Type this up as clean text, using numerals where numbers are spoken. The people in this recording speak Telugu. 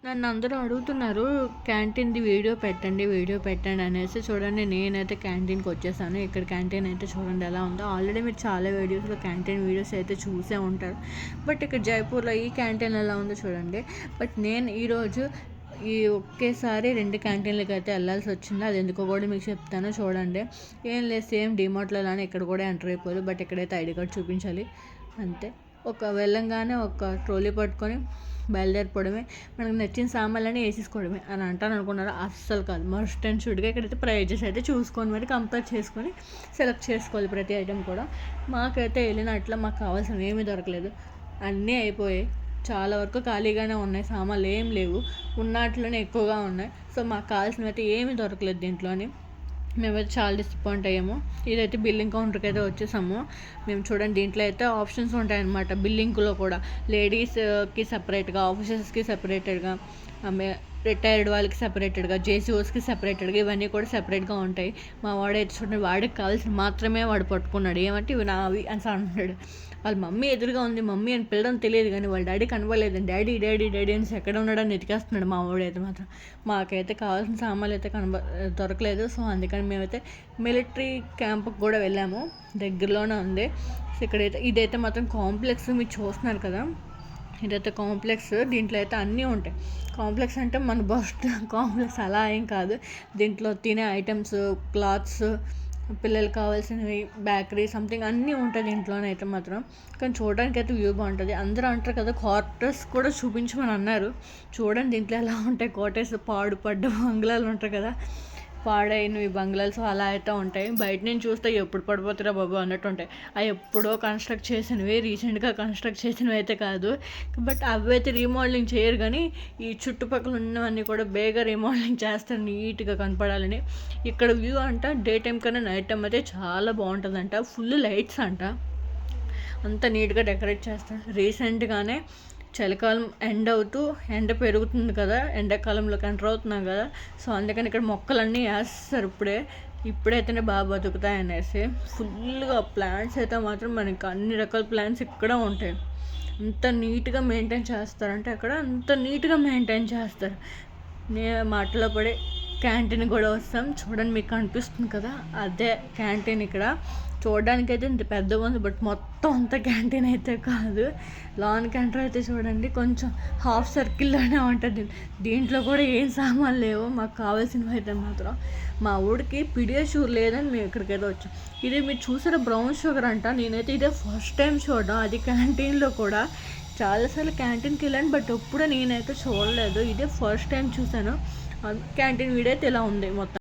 నన్ను అందరూ అడుగుతున్నారు క్యాంటీన్‌ది వీడియో పెట్టండి అనేసి. చూడండి నేనైతే క్యాంటీన్‌కి వచ్చేసాను. ఇక్కడ క్యాంటీన్ అయితే చూడండి ఎలా ఉందో. ఆల్రెడీ మీరు చాలా వీడియోస్‌లో క్యాంటీన్ వీడియోస్ అయితే చూసే ఉంటారు. బట్ ఇక్కడ జైపూర్‌లో ఈ క్యాంటీన్ ఎలా ఉందో చూడండి. బట్ నేను ఈరోజు ఒకేసారి 2 క్యాంటీన్‌లకి అయితే వెళ్ళాల్సి వచ్చింది. అది ఎందుకో కూడా మీకు చెప్తాను చూడండి. ఏం లేదు, సేమ్ డీమార్ట్‌లో లానే ఇక్కడ కూడా ఎంటర్ అయిపోదు. బట్ ఇక్కడైతే ఐడీ కార్డ్ చూపించాలి అంతే. వెళ్ళంగానే ఒక ట్రోలీ పట్టుకొని బయలుదేరిపోవడమే. మనకు నచ్చిన సామాన్లన్నీ వేసేసుకోవడమే అని అంటాను అనుకున్నారా? అస్సలు కాదు. మస్ట్ అండ్ షుడ్గా ఇక్కడైతే ప్రైజెస్ అయితే చూసుకొని మరి కంపేర్ చేసుకొని సెలెక్ట్ చేసుకోవాలి ప్రతి ఐటెం కూడా. మాకైతే వెళ్ళినట్లు మాకు కావాల్సినవి ఏమీ దొరకలేదు, అన్నీ అయిపోయాయి. చాలా వరకు ఖాళీగానే ఉన్నాయి, సామాన్లు ఏం లేవు, ఉన్నట్లోనే ఎక్కువగా ఉన్నాయి. సో మాకు కావాల్సినవి అయితే ఏమీ దొరకలేదు దీంట్లోని. మేమైతే చాలా డిసప్పాయింట్ అయ్యాము. ఇదైతే బిల్లింగ్ కౌంటర్కి అయితే వచ్చేసాము. మేము చూడండి దీంట్లో అయితే ఆప్షన్స్ ఉంటాయన్నమాట. బిల్లింగ్లో కూడా లేడీస్కి సపరేట్గా, ఆఫీసర్స్కి సపరేటెడ్గా, రిటైర్డ్ వాళ్ళకి సపరేటెడ్గా, జేసీఓస్కి సపరేటెడ్గా ఇవన్నీ కూడా సపరేట్గా ఉంటాయి. మా వాడైతే చూడండి వాడికి కావాల్సిన మాత్రమే వాడు పట్టుకున్నాడు. ఏమంటే ఇవి నావి అని అంటున్నాడు. వాళ్ళ మమ్మీ ఎదురుగా ఉంది, మమ్మీ అని పిల్లడం తెలియదు కానీ వాళ్ళ డాడీ కనబడలేదు. డాడీ డాడీ డాడీ అని ఎక్కడ ఉన్నాడని ఎతికేస్తున్నాడు మా వాడైతే మాత్రం. మాకైతే కావాల్సిన సామాన్లు అయితే దొరకలేదు. సో అందుకని మేమైతే మిలిటరీ క్యాంప్కి కూడా వెళ్ళాము, దగ్గరలోనే ఉంది. సో ఇదైతే మాత్రం కాంప్లెక్స్ మీరు చూస్తున్నారు కదా, ఇదైతే కాంప్లెక్స్. దీంట్లో అయితే అన్నీ ఉంటాయి. కాంప్లెక్స్ అంటే మన బస్ కాంప్లెక్స్ అలా ఏం కాదు. దీంట్లో తినే ఐటమ్స్, క్లాత్స్, పిల్లలకు కావాల్సినవి, బేకరీ సంథింగ్ అన్నీ ఉంటాయి దీంట్లోనైతే మాత్రం. కానీ చూడడానికి అయితే వ్యూ బాగుంటుంది. అందరూ అంటారు కదా క్వార్టర్స్ కూడా చూపించమని అన్నారు. చూడండి దీంట్లో ఎలా ఉంటాయి క్వార్టర్స్. పాడుపడ్డ బంగ్లాలు ఉంటాయి కదా, పాడైనవి బంగ్లాలు. సో అలా అయితే ఉంటాయి. బయట నుంచి చూస్తే ఎప్పుడు పడిపోతారా బాబు అన్నట్టు ఉంటాయి. అవి ఎప్పుడో కన్స్ట్రక్ట్ చేసినవి, రీసెంట్గా కన్స్ట్రక్ట్ చేసినవి అయితే కాదు. బట్ అవి అయితే రీమోడలింగ్ చేయరు, కానీ ఈ చుట్టుపక్కల ఉన్నవన్నీ కూడా బేగా రీమోడలింగ్ చేస్తారు నీట్గా కనపడాలని. ఇక్కడ వ్యూ అంట డే టైం కన్నా నైట్ టైం అయితే చాలా బాగుంటుందంట. ఫుల్ లైట్స్ అంట, అంత నీట్గా డెకరేట్ చేస్తారు. రీసెంట్గానే చలికాలం ఎండ పెరుగుతుంది కదా, ఎండాకాలంలోకి ఎంటర్ అవుతున్నాం కదా. సో అందుకని ఇక్కడ మొక్కలన్నీ వేస్తారు ఇప్పుడైతేనే బాగా బతుకుతాయి అనేసి. ఫుల్గా ప్లాంట్స్ అయితే మాత్రం మనకి అన్ని రకాల ప్లాంట్స్ ఇక్కడ ఉంటాయి. అంత నీట్గా మెయింటైన్ చేస్తారంటే అక్కడ అంత నీట్గా మెయింటైన్ చేస్తారు. మాటలో పడే క్యాంటీన్ కూడా వస్తాం. చూడండి మీకు కనిపిస్తుంది కదా, అదే క్యాంటీన్. ఇక్కడ చూడడానికి అయితే ఇంత పెద్దగా ఉంది, బట్ మొత్తం అంత క్యాంటీన్ అయితే కాదు. లాన్ క్యాంటీన్ అయితే చూడండి కొంచెం హాఫ్ సర్కిల్లోనే ఉంటుంది. దీంట్లో కూడా ఏం సామాన్లు లేవు. మాకు కావాల్సినవి అయితే మాత్రం మా ఊడికి పిడియాషూర్ లేదని మేము ఇక్కడికైతే వచ్చాం. ఇది మీరు చూసారా బ్రౌన్ షుగర్ అంట. నేనైతే ఇదే ఫస్ట్ టైం చూడడం, అది క్యాంటీన్లో కూడా. చాలాసార్లు క్యాంటీన్కి వెళ్ళాను బట్ ఎప్పుడూ నేనైతే చూడలేదు, ఇదే ఫస్ట్ టైం చూసాను. క్యాంటీన్ వీడియో అయితే ఇలా ఉంది మొత్తం.